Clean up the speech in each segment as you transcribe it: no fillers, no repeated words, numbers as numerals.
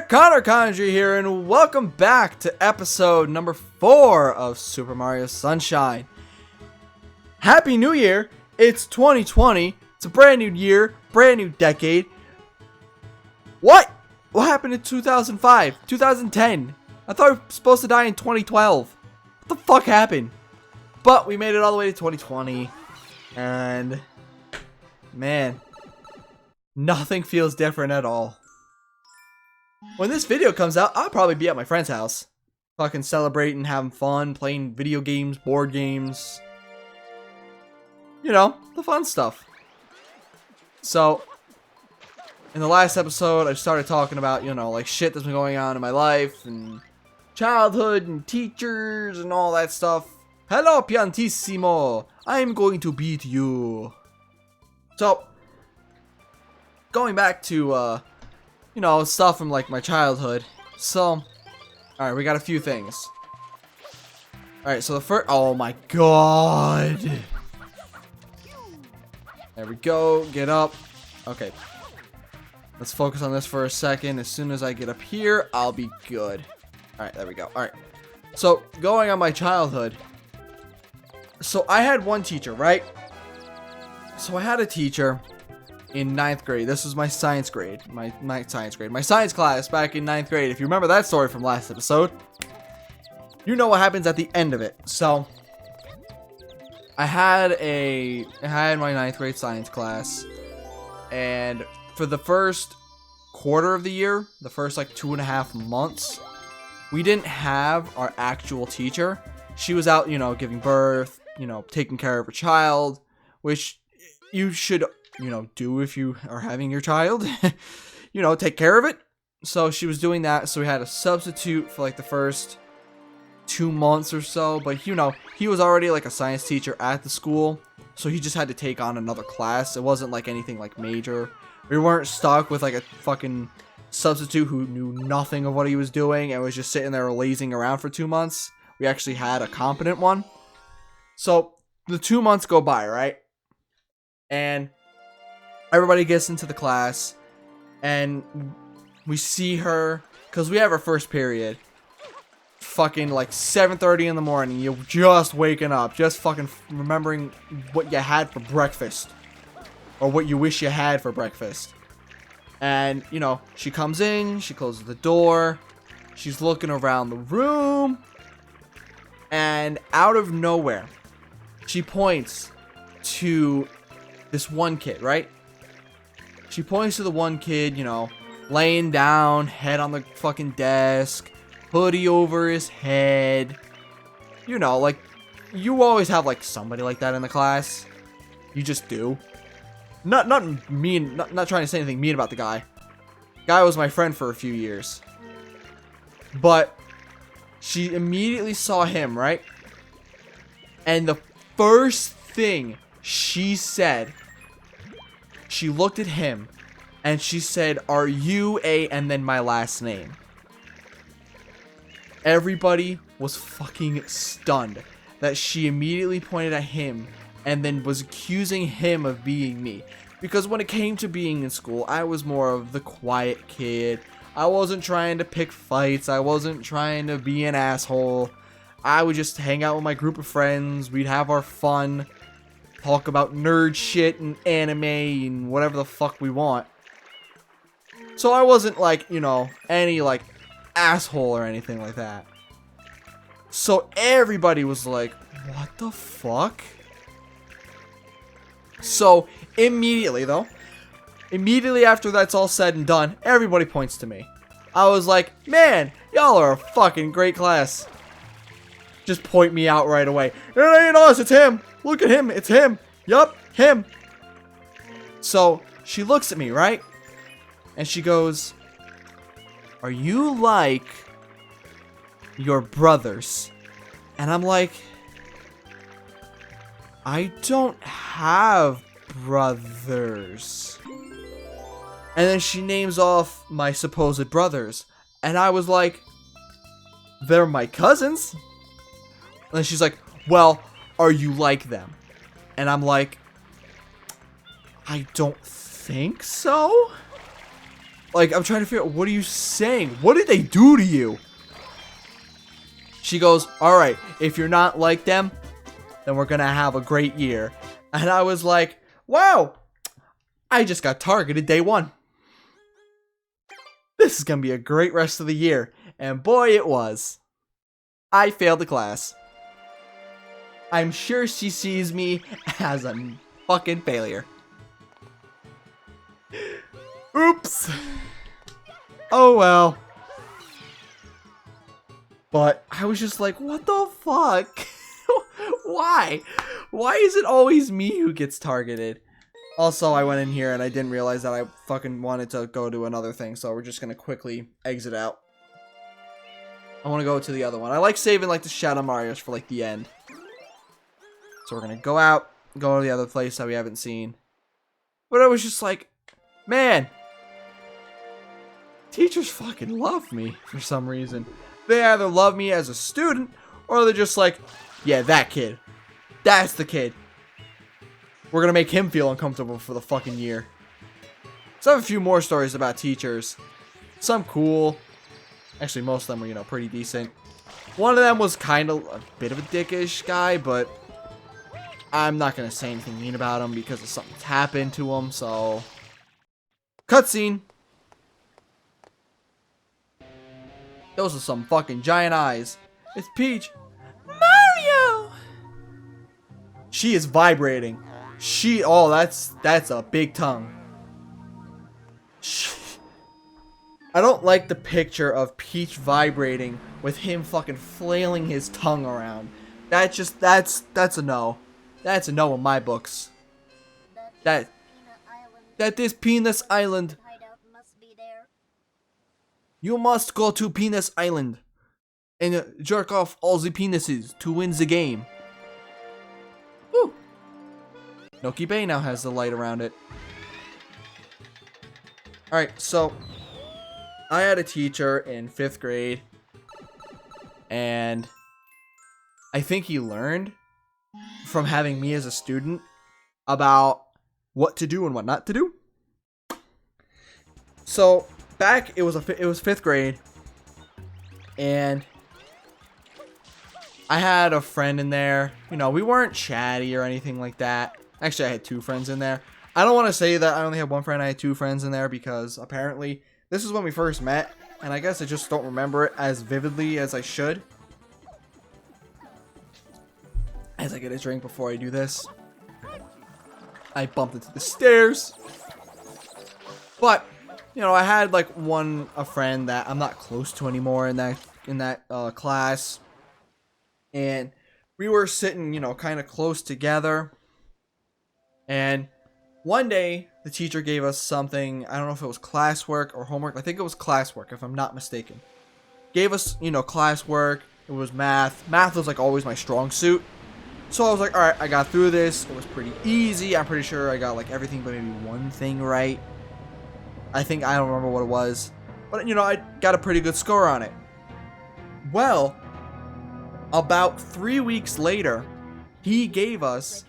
ConnorCondria here, and welcome back to episode number 4 of Super Mario Sunshine. Happy New Year! It's 2020. It's a brand new year, brand new decade. What? What happened in 2005? 2010? I thought we were supposed to die in 2012. What the fuck happened? But we made it all the way to 2020, and man, nothing feels different at all. When this video comes out, I'll probably be at my friend's house. Fucking celebrating, having fun, playing video games, board games. You know, the fun stuff. So, in the last episode, I started talking about, you know, like shit that's been going on in my life, and childhood, and teachers, and all that stuff. Hello, piantissimo! I'm going to beat you. So, going back to, you know, stuff from like my childhood. So, alright, we got a few things. Alright, so the first, oh my god. There we go, get up. Okay. Let's focus on this for a second. As soon as I get up here, I'll be good. Alright, there we go. Alright. So, going on my childhood. So, I had one teacher, right? So, I had a teacher in 9th grade. This was my science grade. My science class back in 9th grade. If you remember that story from last episode, you know what happens at the end of it. So, I had my 9th grade science class, and for the first quarter of the year, the first like 2.5 months, we didn't have our actual teacher. She was out, you know, giving birth, you know, taking care of her child, which you should, you know, do if you are having your child. You know, take care of it. So she was doing that, so we had a substitute for like the first 2 months or so, but you know, he was already like a science teacher at the school, so he just had to take on another class. It wasn't like anything like major. We weren't stuck with like a fucking substitute who knew nothing of what he was doing and was just sitting there lazing around for 2 months. We actually had a competent one. So the 2 months go by, right? And everybody gets into the class, and we see her, because we have our first period. Fucking like 7:30 in the morning, you're just waking up, just fucking remembering what you had for breakfast. Or what you wish you had for breakfast. And, you know, she comes in, she closes the door, she's looking around the room, and out of nowhere, she points to this one kid, right? She points to the one kid, you know, laying down, head on the fucking desk, hoodie over his head. You know, like, you always have, like, somebody like that in the class. You just do. Not mean, not trying to say anything mean about the guy. Guy was my friend for a few years. But she immediately saw him, right? And the first thing she said, she looked at him and she said, "Are you a," and then my last name. Everybody was fucking stunned that she immediately pointed at him and then was accusing him of being me. Because when it came to being in school, I was more of the quiet kid. I wasn't trying to pick fights. I wasn't trying to be an asshole. I would just hang out with my group of friends. We'd have our fun. Talk about nerd shit and anime and whatever the fuck we want. So I wasn't like, you know, any like asshole or anything like that. So everybody was like, what the fuck? So immediately after that's all said and done, everybody points to me. I was like, man, y'all are a fucking great class. Just point me out right away. It ain't us, it's him. Look at him, it's him. Yup, him. So she looks at me, right? And she goes, "Are you like your brothers?" And I'm like, I don't have brothers. And then she names off my supposed brothers. And I was like, they're my cousins. And she's like, well, are you like them? And I'm like, I don't think so. Like, I'm trying to figure out, what are you saying? What did they do to you? She goes, all right, if you're not like them, then we're going to have a great year. And I was like, wow, I just got targeted day one. This is going to be a great rest of the year. And boy, it was. I failed the class. I'm sure she sees me as a fucking failure. Oops. Oh well. But I was just like, what the fuck? Why? Why is it always me who gets targeted? Also, I went in here and I didn't realize that I fucking wanted to go to another thing, so we're just gonna quickly exit out. I want to go to the other one. I like saving like the Shadow Marios for like the end. So we're gonna go out, go to the other place that we haven't seen. But I was just like, man, teachers fucking love me for some reason. They either love me as a student, or they're just like, yeah, that kid. That's the kid. We're gonna make him feel uncomfortable for the fucking year. So I have a few more stories about teachers. Some cool. Actually, most of them were, you know, pretty decent. One of them was kind of a bit of a dickish guy, but I'm not gonna say anything mean about him because of something's happened to him, so... Cutscene! Those are some fucking giant eyes. It's Peach. Mario! She is vibrating. Oh, that's a big tongue. I don't like the picture of Peach vibrating with him fucking flailing his tongue around. That's a no. That's a no in my books. That is Penis Island. You must go to Penis Island and jerk off all the penises to win the game. Woo! Noki Bay now has the light around it. Alright, so I had a teacher in 5th grade, and I think he learned from having me as a student about what to do and what not to do. So back, it was 5th grade, and I had a friend in there. You know, we weren't chatty or anything like that. Actually, I had 2 friends in there. I don't want to say that I only had 1 friend. I had 2 friends in there because apparently this is when we first met, and I guess I just don't remember it as vividly as I should. As I get a drink before I do this, I bumped into the stairs. But you know, I had like a friend that I'm not close to anymore in that class, and we were sitting, you know, kind of close together. And one day, the teacher gave us something. I don't know if it was classwork or homework. I think it was classwork, if I'm not mistaken. Gave us, you know, classwork. It was math. Math was like always my strong suit. So I was like, all right, I got through this. It was pretty easy. I'm pretty sure I got like everything but maybe one thing right. I don't remember what it was. But, you know, I got a pretty good score on it. Well, about 3 weeks later, he gave us...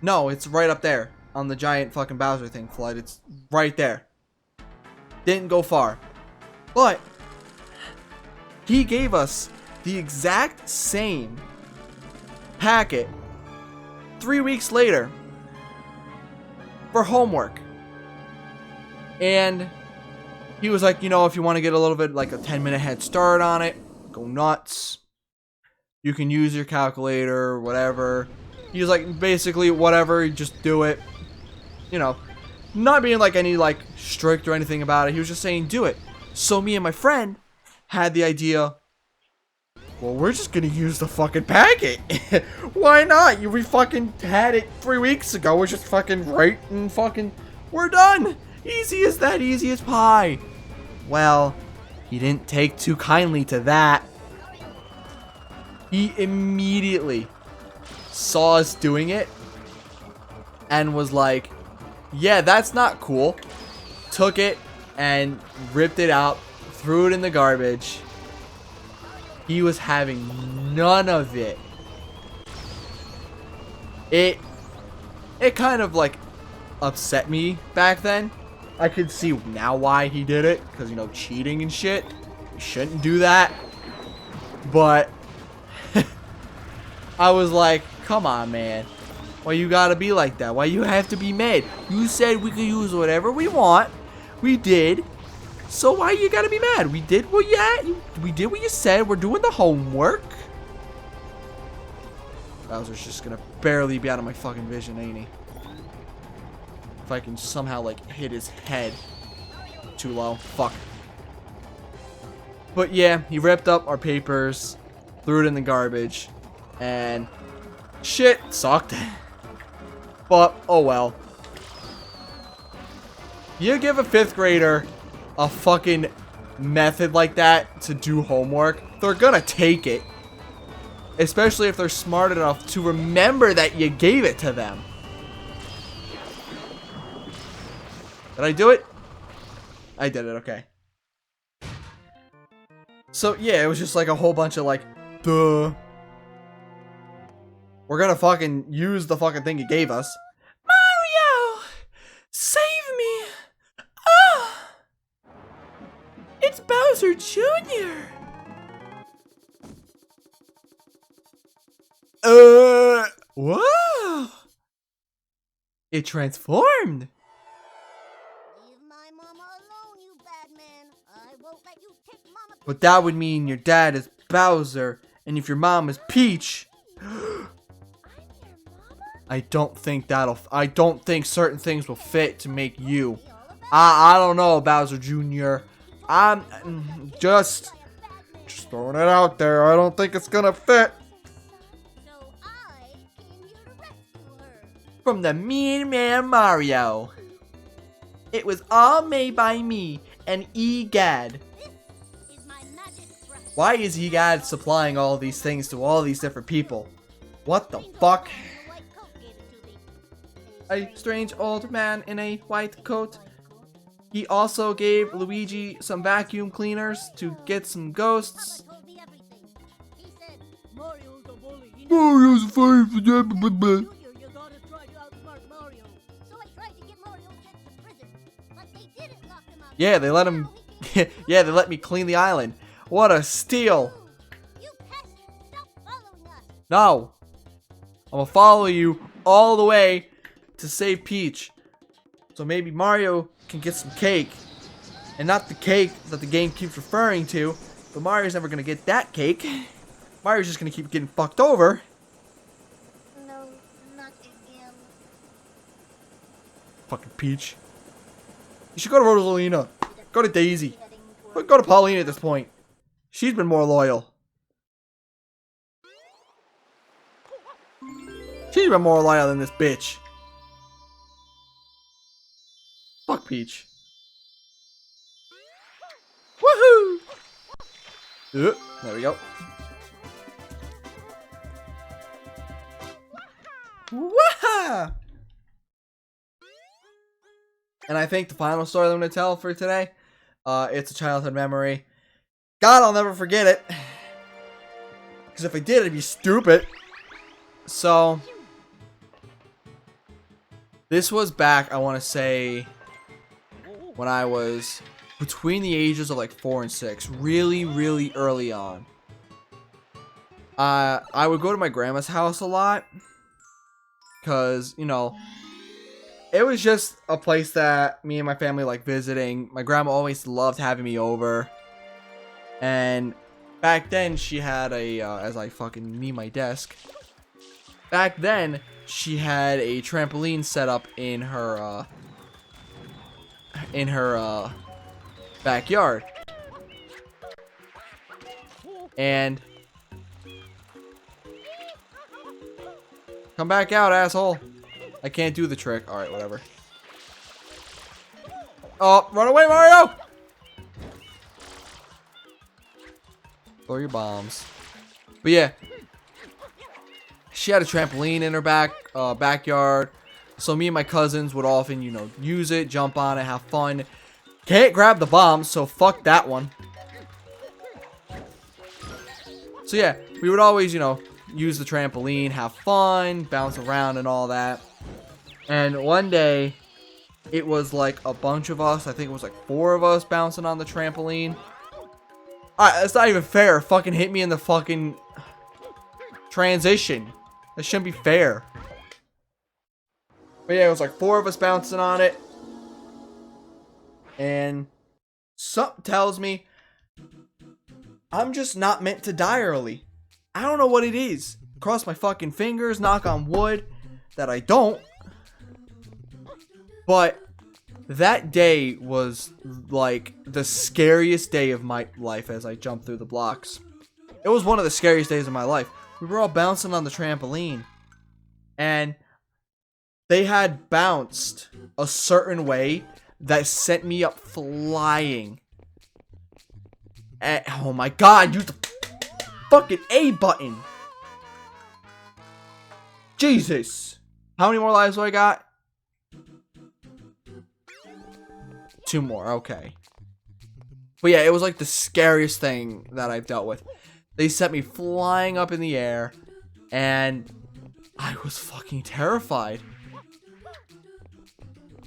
No, it's right up there on the giant fucking Bowser thing, Flood. It's right there. Didn't go far. But he gave us the exact same packet 3 weeks later for homework. And he was like, you know, if you want to get a little bit like a 10-minute head start on it, go nuts. You can use your calculator or whatever. He was like, basically, whatever, just do it. You know, not being like any like strict or anything about it. He was just saying, do it. So me and my friend had the idea, well, we're just going to use the fucking packet. Why not? We fucking had it 3 weeks ago. We're just fucking right and fucking, we're done. Easy as that, easy as pie. Well, he didn't take too kindly to that. He immediately saw us doing it and was like, yeah, that's not cool. Took it and ripped it out, threw it in the garbage. He was having none of it. It kind of like upset me back then I could see now why he did it. Because, you know, cheating and shit. You shouldn't do that. But I was like, come on, man. Why you gotta be like that? Why you have to be mad? You said we could use whatever we want. We did. So why you gotta be mad? We did what we did what you said. We're doing the homework. Bowser's just gonna barely be out of my fucking vision, ain't he? If I can somehow, like, hit his head. Too low. Fuck. But yeah, he ripped up our papers, threw it in the garbage, and shit sucked. But, oh well. You give a 5th grader a fucking method like that to do homework, they're gonna take it. Especially if they're smart enough to remember that you gave it to them. Did I do it? I did it, okay. So, yeah, it was just like a whole bunch of like, duh. We're gonna fucking use the fucking thing you gave us. Mario! Save me! Ah! It's Bowser Jr. Whoa! It transformed. Leave my mama alone, you bad man. I won't let you take mama. But that would mean your dad is Bowser, and if your mom is Peach. I don't think certain things will fit to make you. I don't know, Bowser Jr. I'm just throwing it out there. I don't think it's gonna fit. So I came here to rescue her. From the Mean Man Mario. It was all made by me and Egad. This is my magic brush. Why is Egad supplying all these things to all these different people? What the fuck? The white coat gave it to me. A strange old man in a white coat. He also gave Luigi some vacuum cleaners to get some ghosts. Papa told me everything. He said, Mario's a bully. Mario's fine. Junior, you gotta try to outsmart Mario. So I tried to get Mario sent to prison, but they didn't lock him up. Yeah, they let him. Yeah, they let me clean the island. What a steal! You pest! Stop following us. No, I'm gonna follow you all the way to save Peach. So maybe Mario can get some cake. And not the cake that the game keeps referring to. But Mario's never gonna get that cake. Mario's just gonna keep getting fucked over. No, not again. Fucking Peach. You should go to Rosalina. Go to Daisy. Go to Pauline at this point. She's been more loyal. She's been more loyal than this bitch. Fuck Peach. Woohoo! There we go. Waha! And I think the final story I'm going to tell for today, it's a childhood memory. God, I'll never forget it. Because if I did, it'd be stupid. So, this was back, I want to say, when I was between the ages of like 4 and 6. Really, really early on. I would go to my grandma's house a lot. Because, you know, it was just a place that me and my family like visiting. My grandma always loved having me over. And back then she had a, as I fucking knee my desk. Back then she had a trampoline set up in her backyard. And come back out, asshole. I can't do the trick. Alright, whatever. Oh, run away, Mario! Throw your bombs. But yeah. She had a trampoline in her backyard. So me and my cousins would often, you know, use it, jump on it, have fun. Can't grab the bombs, so fuck that one. So yeah, we would always, you know, use the trampoline, have fun, bounce around and all that. And one day, it was like a bunch of us. I think it was like 4 of us bouncing on the trampoline. Alright, that's not even fair. Fucking hit me in the fucking transition. That shouldn't be fair. But yeah, it was like 4 of us bouncing on it. And something tells me I'm just not meant to die early. I don't know what it is. Cross my fucking fingers, knock on wood that I don't. But that day was like the scariest day of my life as I jumped through the blocks. It was one of the scariest days of my life. We were all bouncing on the trampoline. And they had bounced a certain way that sent me up flying. And, oh my god, use the fucking A button. Jesus. How many more lives do I got? 2 more, okay. But yeah, it was like the scariest thing that I've dealt with. They sent me flying up in the air, and I was fucking terrified.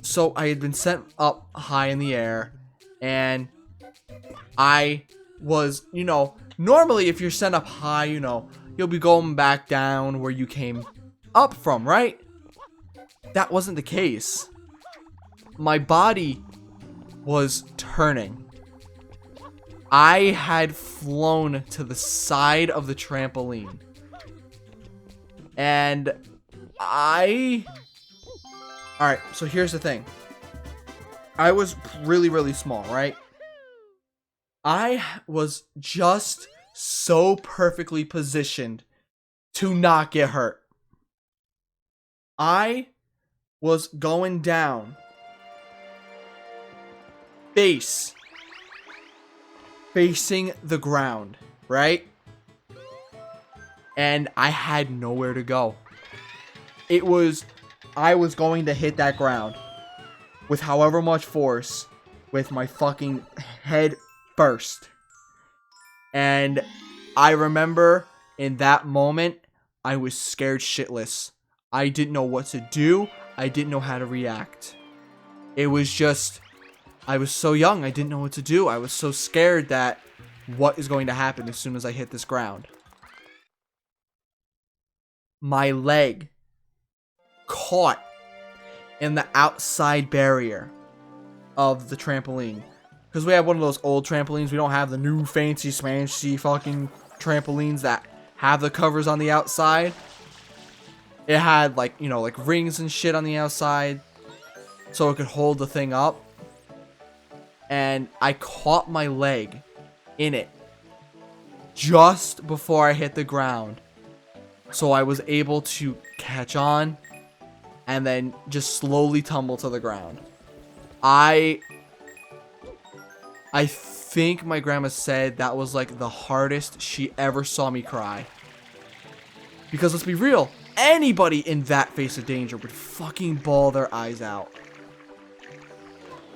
So I had been sent up high in the air, and I was, you know, normally if you're sent up high, you know, you'll be going back down where you came up from, right? That wasn't the case. My body was turning. I had flown to the side of the trampoline. And Alright, so here's the thing. I was really, really small, right? I was just so perfectly positioned to not get hurt. I was going down facing the ground, right? And I had nowhere to go. I was going to hit that ground with however much force with my fucking head first. And I remember in that moment, I was scared shitless. I didn't know what to do. I didn't know how to react. It was just, I was so young. I didn't know what to do. I was so scared that what is going to happen as soon as I hit this ground. My leg caught in the outside barrier of the trampoline. Because we have one of those old trampolines. We don't have the new fancy smancy fucking trampolines that have the covers on the outside. It had like, you know, like rings and shit on the outside so it could hold the thing up. And I caught my leg in it just before I hit the ground. So I was able to catch on and then just slowly tumble to the ground. I think my grandma said that was like the hardest she ever saw me cry. Because let's be real, anybody in that face of danger would fucking bawl their eyes out.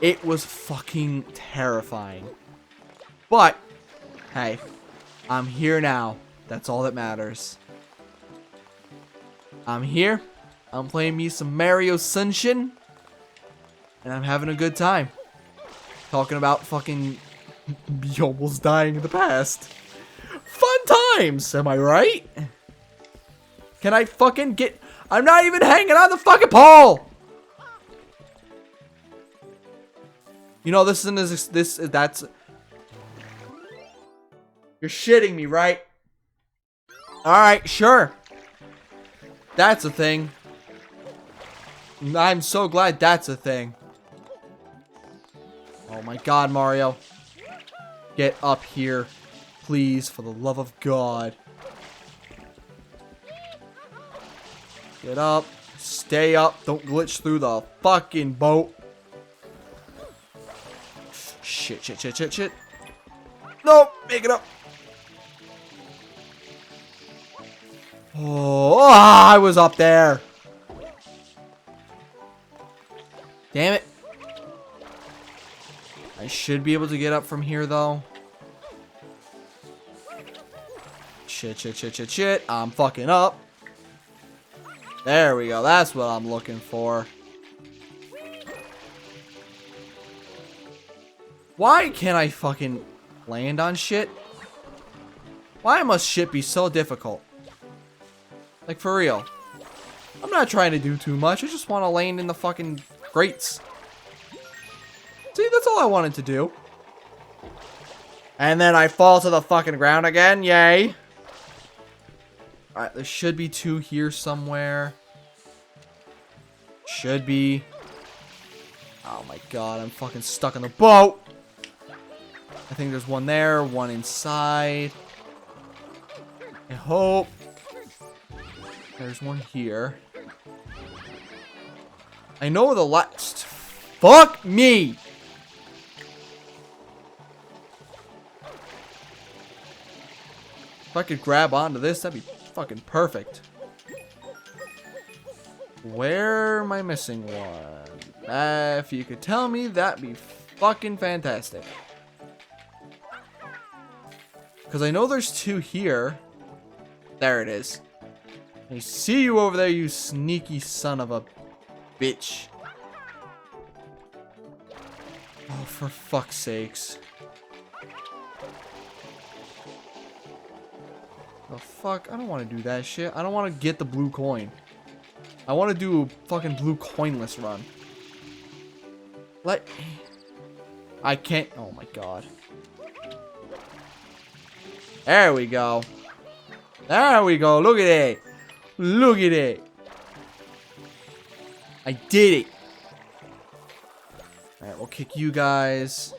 It was fucking terrifying. But, hey, I'm here now. That's all that matters. I'm here. I'm playing me some Mario Sunshine. And I'm having a good time. Talking about fucking me almost dying in the past. Fun times, am I right? Can I fucking get... I'm not even hanging on the fucking pole! You know, this isn't that's... You're shitting me, right? Alright, sure. That's a thing. I'm so glad that's a thing. Oh my god, Mario. Get up here. Please, for the love of God. Get up. Stay up. Don't glitch through the fucking boat. Shit. Nope. Make it up. Oh, I was up there. Damn it. I should be able to get up from here, though. Shit. I'm fucking up. There we go. That's what I'm looking for. Why can't I fucking land on shit? Why must shit be so difficult? Like, for real. I'm not trying to do too much. I just want to land in the fucking grates. See, that's all I wanted to do. And then I fall to the fucking ground again. Yay. Alright, there should be 2 here somewhere. Should be. Oh my god, I'm fucking stuck in the boat. I think there's 1 there, 1 inside. I hope. There's 1 here. I know the last. Fuck me! If I could grab onto this, that'd be fucking perfect. Where am I missing 1? If you could tell me, that'd be fucking fantastic. Because I know there's 2 here. There it is. I see you over there, you sneaky son of a bitch. Oh, for fuck's sakes. The fuck? I don't want to do that shit. I don't want to get the blue coin. I want to do a fucking blue coinless run. I can't. Oh my god. There we go. There we go. Look at it. Look at it. I did it. Alright, we'll kick you guys.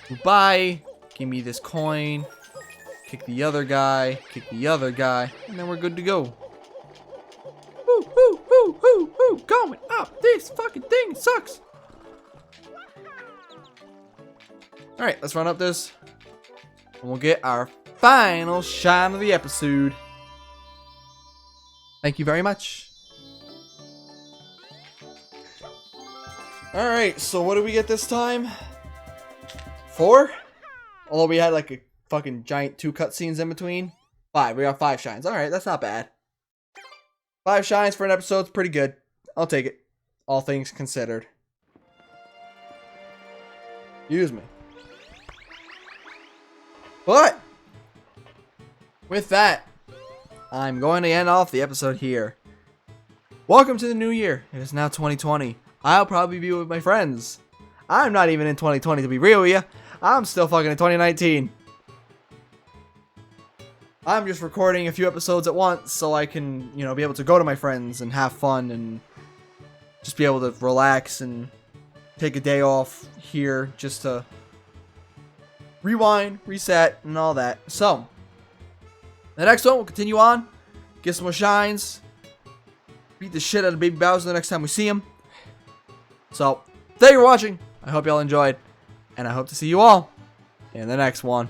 Goodbye. Give me this coin. Kick the other guy. Kick the other guy. And then we're good to go. Woo, woo, woo, woo, woo. Going up. This fucking thing sucks. Alright, let's run up this. And we'll get our final shine of the episode. Thank you very much. Alright, so what did we get this time? 4? Although we had like a fucking giant 2 cutscenes in between. 5. We got 5 shines. Alright, that's not bad. 5 shines for an episode's pretty good. I'll take it. All things considered. Excuse me. But with that, I'm going to end off the episode here. Welcome to the new year. It is now 2020. I'll probably be with my friends. I'm not even in 2020 to be real with you. I'm still fucking in 2019. I'm just recording a few episodes at once so I can, you know, be able to go to my friends and have fun and just be able to relax and take a day off here just to rewind, reset, and all that. So, the next one, we'll continue on. Get some more shines. Beat the shit out of Baby Bowser the next time we see him. So, thank you for watching. I hope y'all enjoyed. And I hope to see you all in the next one.